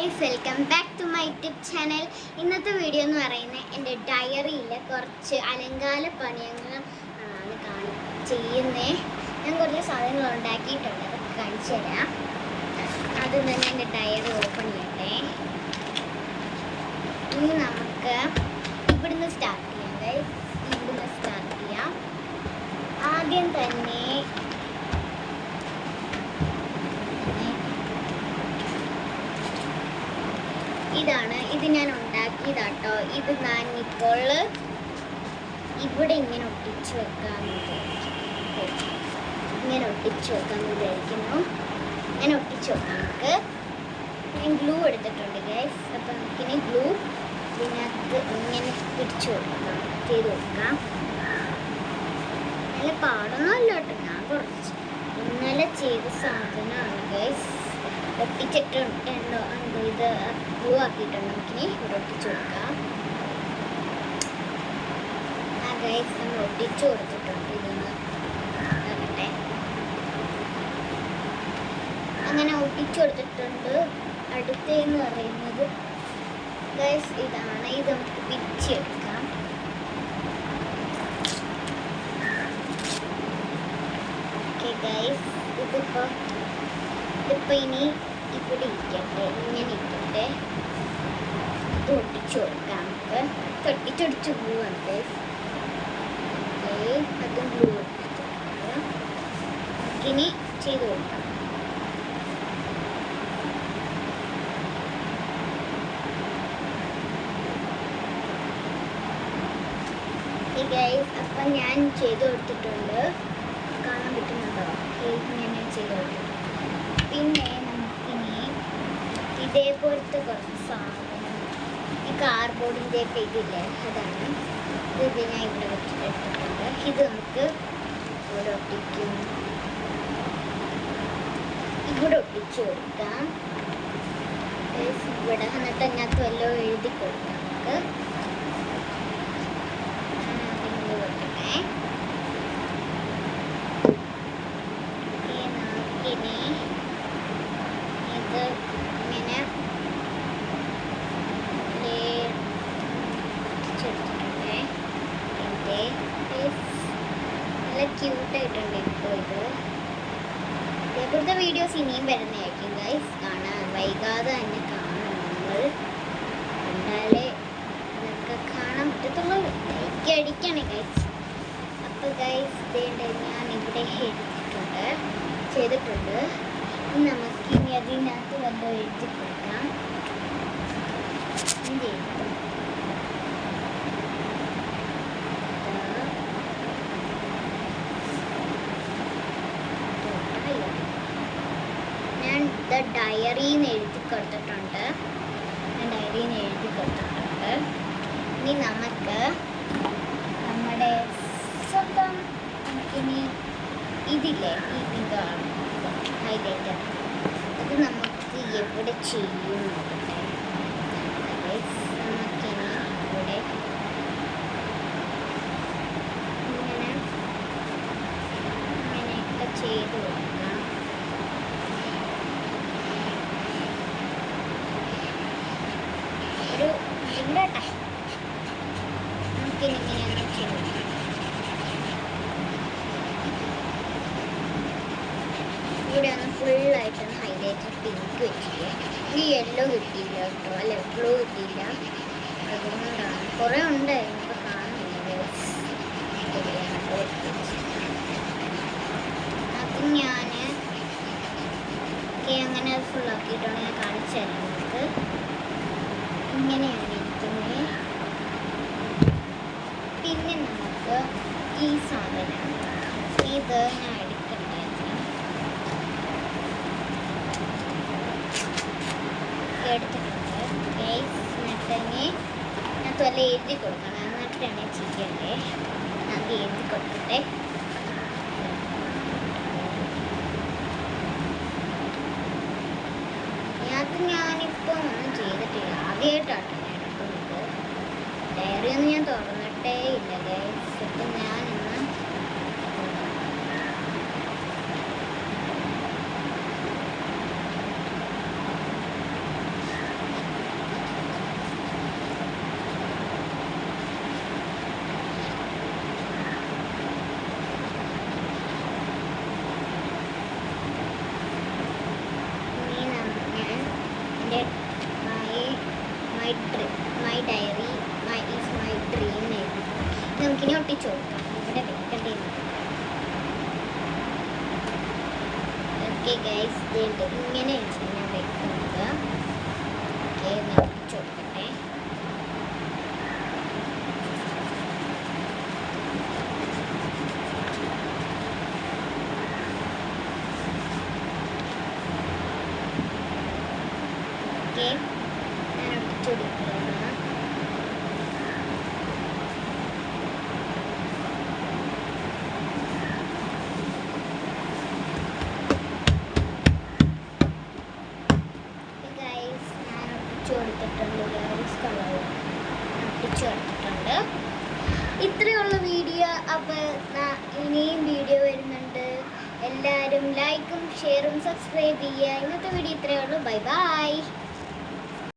Guys, welcome back to my YouTube channel. ഇന്നത്തെ video എന്ന് പറയുന്നത് എൻ്റെ ഡയറിയിലെ കുറച്ച് അലങ്കാര പണിയങ്ങൾ ആണ് ചെയ്യുന്നത്. ഞാൻ കുറച്ച് സാധനങ്ങൾ ഉണ്ടാക്കിയിട്ടുണ്ട്, അതൊക്കെ കാണിച്ചു തരാം. ആദ്യം തന്നെ എൻ്റെ ഡയറി ഓപ്പൺ ചെയ്യട്ടെ. ഇനി നമുക്ക് ഇവിടുന്ന് സ്റ്റാർട്ട് ചെയ്യാം ഗൈസ്. ഇവിടുന്ന് സ്റ്റാർട്ട് ചെയ്യാം. ആദ്യം തന്നെ ഇതാണ്, ഇത് ഞാൻ ഉണ്ടാക്കിയതാട്ടോ. ഇത് ഞാൻ ഇപ്പോൾ ഇവിടെ ഇങ്ങനെ ഒട്ടിച്ചു വെക്കാമെന്ന് വിചാരിക്കുന്നു. ഇങ്ങനെ ഒട്ടിച്ചു വെക്കാം നമുക്ക്. ഞാൻ ഗ്ലൂ എടുത്തിട്ടുണ്ട് ഗൈസ്. അപ്പം നമുക്കിനി ഗ്ലൂ ഇതിനകത്ത് ഇങ്ങനെ പിടിച്ചു കൊടുക്കാം, ചെയ്ത് കൊടുക്കാം. നല്ല പാടൊന്നുമല്ല കേട്ടോ, ഞാൻ കുറച്ച് ഇന്നലെ ചെയ്ത സാധനമാണ് ഗൈസ്. ഒട്ടിച്ചിട്ടുണ്ടോ ഇത് ഗ്ലൂ ആക്കിയിട്ടുണ്ട്. നമുക്കിനി ഇവിടെ ഒട്ടിച്ചു കൊടുക്കാം. ഗൈസ്, നമ്മൾ ഒട്ടിച്ചു കൊടുത്തിട്ടുണ്ട്. ഇതൊന്ന് ആകട്ടെ. അങ്ങനെ ഒട്ടിച്ചു കൊടുത്തിട്ടുണ്ട്. അടുത്തെന്ന് പറയുന്നത് ഗൈസ് ഇതാണ്. ഇത് നമുക്ക് പിരിച്ചെടുക്കാം. ഓക്കെ ഗൈസ്, ഇതിപ്പോൾ ഇനി ഇവിടെ ഇരിക്കട്ടെ, ഇങ്ങനെ ഇരിക്കട്ടെ. ഇത് ഒട്ടിച്ചു കൊടുക്കാം നമുക്ക്. ഒട്ടിച്ചൊടിച്ച് ഗ്ലൂ ഉണ്ട്. അതും ഗ്ലൂ ഒട്ടിച്ചിട്ടുണ്ട്. ഇനി ചെയ്ത് കൊടുക്കാം. അപ്പം ഞാൻ ചെയ്ത് കൊടുത്തിട്ടുണ്ട്. കാണാൻ പറ്റുന്നുണ്ടോ? ഞാൻ ചെയ്ത് കൊടുത്തിട്ടുണ്ട്. പിന്നെ നമുക്കിനി ഇതേപോലത്തെ കുറച്ച് സാധനം, ഈ കാർഡ്ബോർഡിൻ്റെ ഒക്കെ ഇതില്ലേ, അതാണ്. ഇത് ഞാൻ ഇവിടെ വെച്ചിട്ടെടുത്തിട്ടുണ്ട്. ഇത് നമുക്ക് ഇവിടെ ഒട്ടിക്കും, ഇവിടെ ഒട്ടിച്ചു കൊടുക്കാം. ഇവിടെ എന്നിട്ട് അതിനകത്ത് വല്ലതും എഴുതി കൊടുക്കാം നമുക്ക്. നല്ല ക്യൂട്ടായിട്ടുണ്ട് ഇപ്പോൾ ഇത്. ഇതേപോലത്തെ വീഡിയോസ് ഇനിയും വരുന്നതായിരിക്കും ഗൈസ്. കാണാൻ വൈകാതെ തന്നെ കാണണം. നമ്മൾ കണ്ടാലേ ഇതൊക്കെ കാണാൻ പറ്റത്തുള്ളൂ. ലൈക്ക് അടിക്കണേ ഗൈസ്. അപ്പോൾ ഗൈസ്, ഞാൻ ഇവിടെ ചെയ്തിട്ടുണ്ട്. നമുക്ക് ഇനി അതിനകത്ത് വല്ല എഴുതി കൊടുക്കാം. ഡയറിന്ന് എഴുതി കൊടുത്തിട്ടുണ്ട്. ഇനി നമുക്ക് നമ്മുടെ സ്വന്തം നമുക്കിനി ഇതില്ലേ, ഇതാണ് ഹൈലൈറ്റർ. ഇത് നമുക്ക് എവിടെ ചെയ്യും നോക്കട്ടെ. നമുക്കിനി ഇവിടെ ഇങ്ങനെയൊക്കെ ചെയ്ത് കൊടുക്കാം. നമുക്കിനിങ്ങനെയാണ് ചെയ്യുന്നത്. ഇവിടെ ഒന്ന് ഫുള്ളായിട്ടൊന്ന് ഹൈലൈറ്റർ പിങ്ക് വെച്ചിട്ട്, ഈ യെല്ലോ കിട്ടിയില്ല കേട്ടോ, അല്ല ബ്ലൂ കിട്ടിയില്ല. അതുകൊണ്ടാണ് കുറേ ഉണ്ട്, നമുക്ക് കാണുന്നില്ല. അപ്പം ഞാൻ അങ്ങനെ ഫുള്ളാക്കിയിട്ടാണ് ഞാൻ കാണിച്ചു തരാം നമുക്ക്. ഇങ്ങനെയാണ് ഇരിക്കുന്നത്. പിന്നെ നമുക്ക് ഈ സാധനം ഇത് ഞാൻ എടുക്കട്ടെ. എടുത്തിട്ടുണ്ട് ഗൈസ്. എന്നിട്ട് ഞാൻ തൊല്ല എഴുതി കൊടുക്കണം. എന്നിട്ടാണ് ചെയ്യണ്ടേ. അത് എഴുതി കൊടുക്കട്ടെ. അത് ഞാനിപ്പോൾ ഒന്നും ചെയ്തിട്ടില്ല, ആദ്യമായിട്ടാണ് ഞാൻ എടുക്കുന്നത്. ഡയറി ഒന്നും ഞാൻ തുറന്നിട്ടേ ഇല്ല ഗൈസ്. ഇപ്പം ഞാനിന്ന് എൻ്റെ my diary is my dream നമുക്കിനി ഒട്ടിച്ചു കൊടുക്കാം. ഇവിടെ വെക്കേണ്ടത് ഓക്കെ ഗൈസ്, ഇങ്ങനെയാണ് ഞാൻ വെക്കുന്നത്. ഓക്കെ, ഒട്ടിച്ചു കൊടുക്കട്ടെ. ഓക്കെ, ഞാൻ ഒട്ടിച്ചു കൊടുക്കുകയാണ്. ഒട്ടിച്ചെടുത്തിട്ടുണ്ട്. ഇത്രയുള്ള വീഡിയോ. അപ്പോൾ ഇനിയും വീഡിയോ വരുന്നുണ്ട്. എല്ലാവരും ലൈക്കും ഷെയറും സബ്സ്ക്രൈബ് ചെയ്യുക. ഇന്നത്തെ വീഡിയോ ഇത്രയേ ഉള്ളൂ. Bye bye.